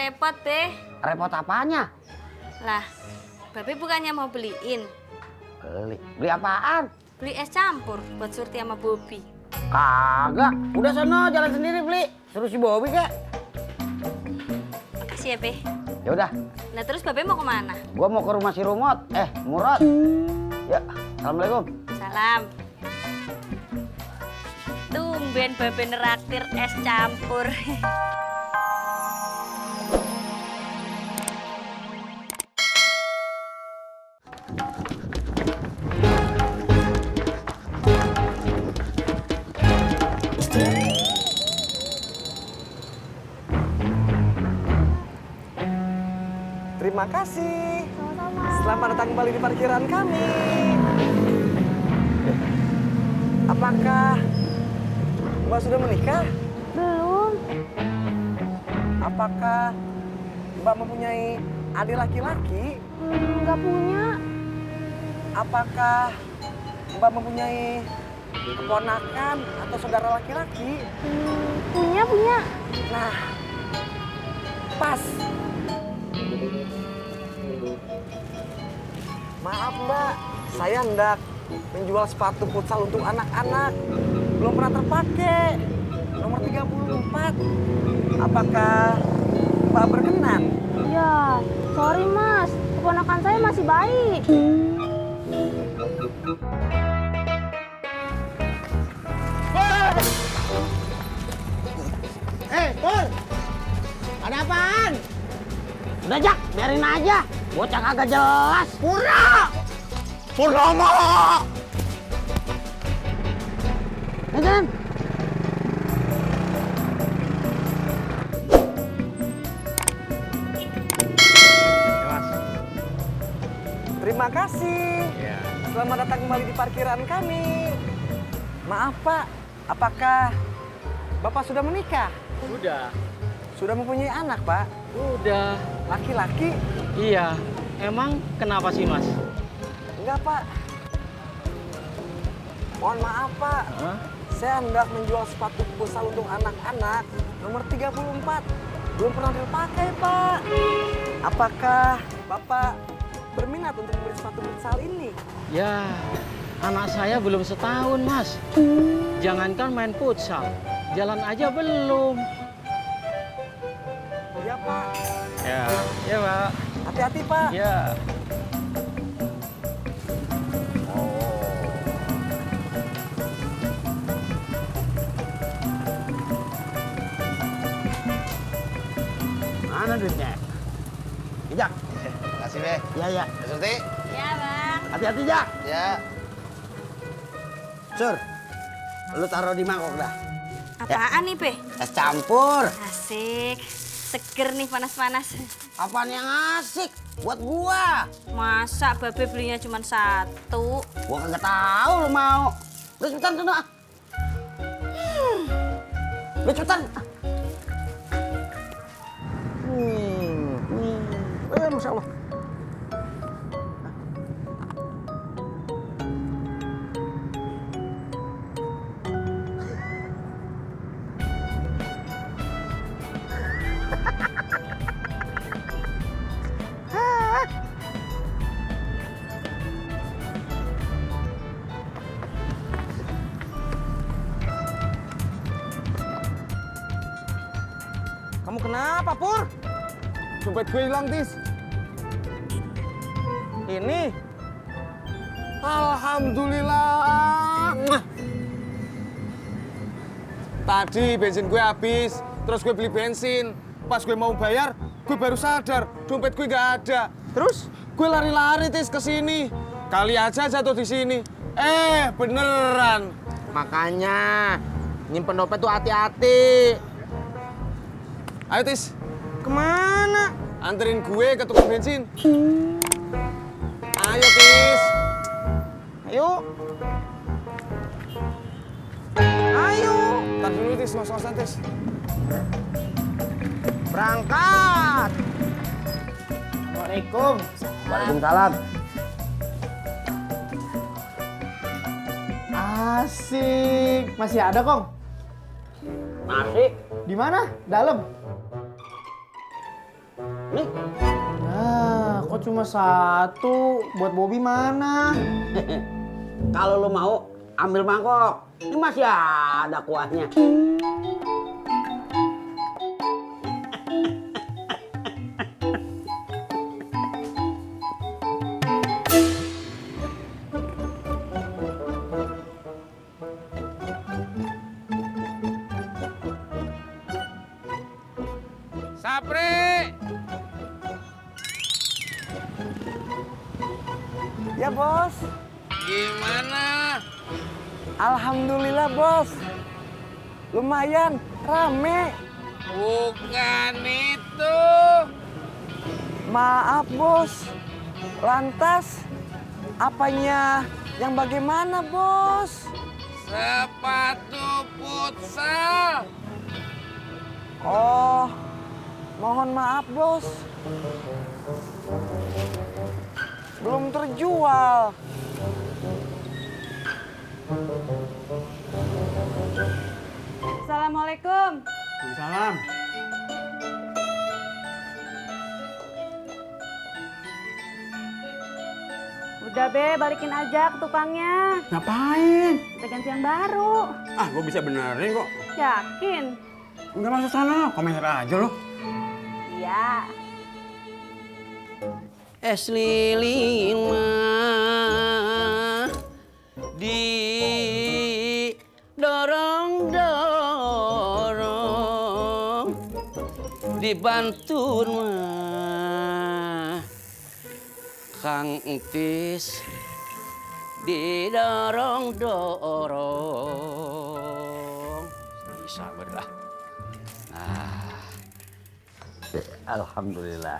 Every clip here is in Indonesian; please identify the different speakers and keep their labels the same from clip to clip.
Speaker 1: repot, Be.
Speaker 2: Repot apanya?
Speaker 1: Lah, Babe bukannya mau beliin.
Speaker 2: Beli apaan?
Speaker 1: Beli es campur buat Surti sama Bobi.
Speaker 2: Kagak, udah sono jalan sendiri beli. Suruh si Bobi kek.
Speaker 1: Makasih ya, Be.
Speaker 2: Ya udah,
Speaker 1: Nah, terus Babe mau kemana?
Speaker 2: gua mau ke rumah si Murad. Ya, assalamualaikum.
Speaker 1: Salam. Tumben Babe neraktir es campur.
Speaker 3: Terima kasih.
Speaker 1: Sama-sama.
Speaker 3: Selamat datang kembali di parkiran kami. Apakah Mbak sudah menikah?
Speaker 1: Belum.
Speaker 3: Apakah Mbak mempunyai adik laki-laki?
Speaker 1: Nggak punya.
Speaker 3: Apakah Mbak mempunyai keponakan atau saudara laki-laki?
Speaker 1: Punya.
Speaker 3: Nah, pas. Maaf Mbak, saya hendak menjual sepatu futsal untuk anak-anak. Belum pernah terpakai. Nomor 34. Apakah Mbak berkenan?
Speaker 1: Ya, sorry Mas. Keponakan saya masih bayi.
Speaker 2: Pur! Ada apaan? Udah, Jak, biarin aja. Bocah kagak jelas. Purnomo! Kan?
Speaker 3: Terima kasih. Selamat datang kembali di parkiran kami. Maaf Pak, apakah Bapak sudah menikah?
Speaker 4: Udah,
Speaker 3: Sudah mempunyai anak Pak?
Speaker 4: udah.
Speaker 3: Laki-laki?
Speaker 4: Iya, emang kenapa sih Mas?
Speaker 3: Enggak Pak. Mohon maaf Pak,
Speaker 4: Hah?
Speaker 3: saya hendak menjual sepatu futsal untuk anak-anak nomor 34. Belum pernah dipakai Pak. Apakah Bapak berminat untuk membeli sepatu futsal ini?
Speaker 4: Ya, anak saya belum setahun Mas. Jangankan main futsal, jalan aja belum.
Speaker 3: Ya Pak.
Speaker 4: Ya Pak.
Speaker 3: Hati-hati Pak.
Speaker 4: Ya.
Speaker 2: Mana duitnya? Jak.
Speaker 5: Makasih, Be.
Speaker 2: Ya.
Speaker 5: Ya, Surti?
Speaker 1: Ya, Bang.
Speaker 2: Hati-hati, Jak.
Speaker 5: Ya.
Speaker 2: Sur, lu taruh di mangkok dah.
Speaker 1: Apaan nih, Be?
Speaker 2: Es campur.
Speaker 1: Asik. Seger nih panas-panas.
Speaker 2: Apaan yang asik? Buat gua.
Speaker 1: Masa Babe belinya cuma satu?
Speaker 2: Gua kagak tahu lu mau. Lu cepetan sono. Lu cepetan. Masya Allah.
Speaker 3: Kamu kenapa Pur? Dompet gue hilang Tis. Ini. Alhamdulillah. Tadi bensin gue habis, terus gue beli bensin. Pas gue mau bayar, gue baru sadar dompet gue nggak ada. Terus gue lari-lari Tis ke sini. Kali aja jatuh di sini. Beneran.
Speaker 2: Makanya nyimpen dompet tuh hati-hati.
Speaker 3: Ayo Tis. Kemana? Anterin gue ke tukang bensin. Ayo Tis. Ayo. Ayo. Ntar dulu Tis, ngos-ngosan Tis.
Speaker 2: Berangkat.
Speaker 4: Waalaikum.
Speaker 2: Waalaikumsalam.
Speaker 6: Asik. Masih ada, Kong?
Speaker 2: Masih.
Speaker 6: Di mana? Dalam.
Speaker 2: Nih.
Speaker 6: Ah, kok cuma satu? Buat Bobby mana?
Speaker 2: Kalau lo mau, ambil mangkok. Ini masih ada kuahnya.
Speaker 3: Sapri!
Speaker 5: Ya bos,
Speaker 3: Gimana?
Speaker 5: alhamdulillah bos. Lumayan rame.
Speaker 3: Bukan itu.
Speaker 5: Maaf bos. Lantas apanya yang bagaimana bos?
Speaker 3: Sepatu futsal.
Speaker 5: Oh, mohon maaf bos. Belum terjual.
Speaker 1: Assalamualaikum.
Speaker 6: Salam.
Speaker 1: Udah be, balikin aja ke tukangnya.
Speaker 6: Ngapain?
Speaker 1: Kita ganti yang baru.
Speaker 3: Ah, gue bisa benerin kok.
Speaker 1: Yakin?
Speaker 3: Enggak masuk sana, komentar aja lo.
Speaker 1: Iya.
Speaker 2: Es lilin mah di dorong-dorong dibantun mah Kang Entis didorong-dorong bisa berlah. Alhamdulillah.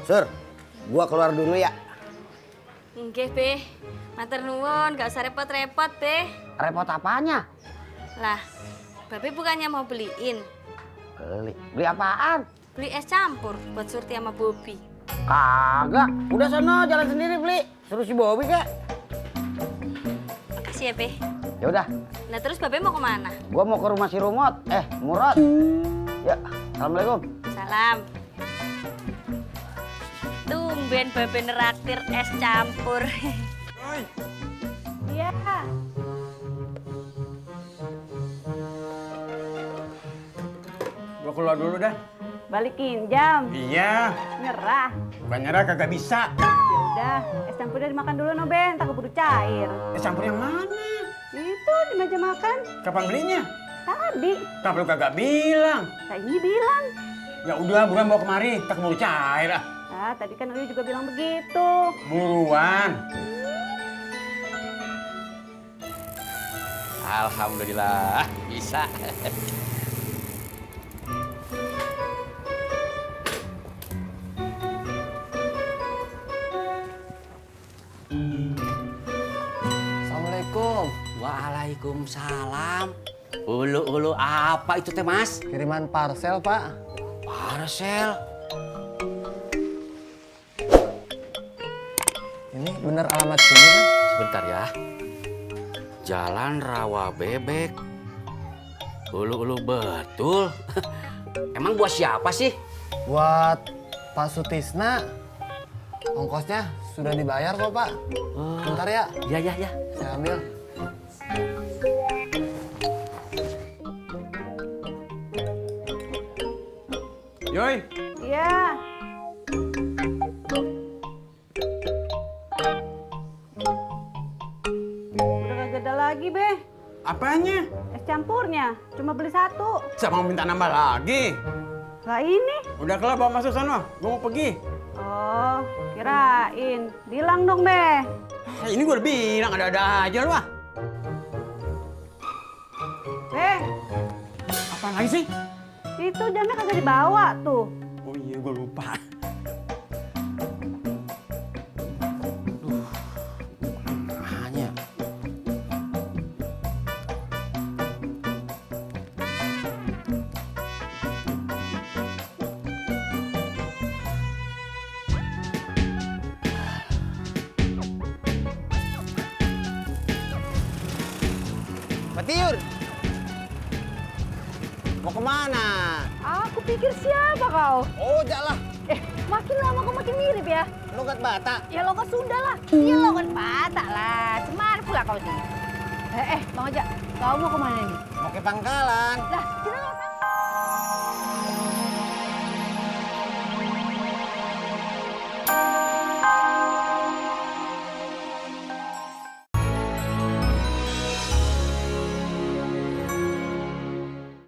Speaker 2: Sur, gua keluar dulu ya.
Speaker 7: Nggih, Be. Matur nuwun, gak usah repot-repot, Be.
Speaker 2: Repot apanya?
Speaker 7: Lah, Babe bukannya mau beliin?
Speaker 2: Beli apaan?
Speaker 7: Beli es campur buat Surti sama Bobi.
Speaker 2: Kagak, udah sono jalan sendiri beli. Suruh si Bobby kek.
Speaker 7: Makasih ya, Be.
Speaker 2: Ya udah,
Speaker 7: Nah, terus Babe mau kemana?
Speaker 2: gua mau ke rumah si Murad. Ya, assalamualaikum.
Speaker 7: Salam. Tumben Babe neraktir es campur.
Speaker 1: Iya.
Speaker 3: Gue keluar dulu dah.
Speaker 1: Balikin jam.
Speaker 3: Iya,
Speaker 1: Nyerah.
Speaker 3: bukan nyerah kagak bisa.
Speaker 1: Ya udah, es campurnya dimakan dulu no Ben, tak keburu cair.
Speaker 3: Campur yang mana?
Speaker 1: Itu di meja makan.
Speaker 3: Kapan belinya?
Speaker 1: Tadi.
Speaker 3: Kenapa lu kagak bilang?
Speaker 1: Nah ini bilang.
Speaker 3: Ya udah, buruan bawa kemari, tak keburu cair ah.
Speaker 1: Ah, tadi kan Uli juga bilang begitu.
Speaker 3: Buruan.
Speaker 2: Alhamdulillah, bisa.
Speaker 5: Assalamualaikum.
Speaker 2: Waalaikumsalam. Ulu apa itu teh Mas?
Speaker 5: Kiriman parcel pak.
Speaker 2: Parcel.
Speaker 5: Ini bener alamat sini kan?
Speaker 2: Sebentar ya. Jalan Rawa Bebek. Ulu betul. Emang buat siapa sih?
Speaker 5: Buat Pak Sutisna. Ongkosnya sudah dibayar kok pak. Bentar ya,
Speaker 2: Ya.
Speaker 5: saya ambil.
Speaker 3: Yoi.
Speaker 1: Iya. Udah kagak ada lagi, Be.
Speaker 3: Apanya?
Speaker 1: Es campurnya, cuma beli satu.
Speaker 3: Siapa mau minta nambah lagi?
Speaker 1: Lah ini.
Speaker 3: Udah kelar bawa masuk sana, gue mau pergi.
Speaker 1: Oh, kirain. Bilang dong, Be.
Speaker 3: Ini gue udah bilang ada aja lu ah.
Speaker 1: Be,
Speaker 3: Apaan lagi sih?
Speaker 1: itu jamnya kagak dibawa tuh.
Speaker 3: Oh iya, gue lupa.
Speaker 2: Hanya.
Speaker 5: Matiur.
Speaker 2: Mau kemana?
Speaker 1: Aku pikir siapa kau?
Speaker 2: Ojak lah.
Speaker 1: Makin lama kau makin mirip ya.
Speaker 2: Logat Batak.
Speaker 1: Ya logat Sunda lah. Iya logat Batak lah. Cuman pula kau sih. Bang Ojak, kau mau kemana nih?
Speaker 2: Mau ke Pangkalan.
Speaker 1: Lah, kita nggak sama.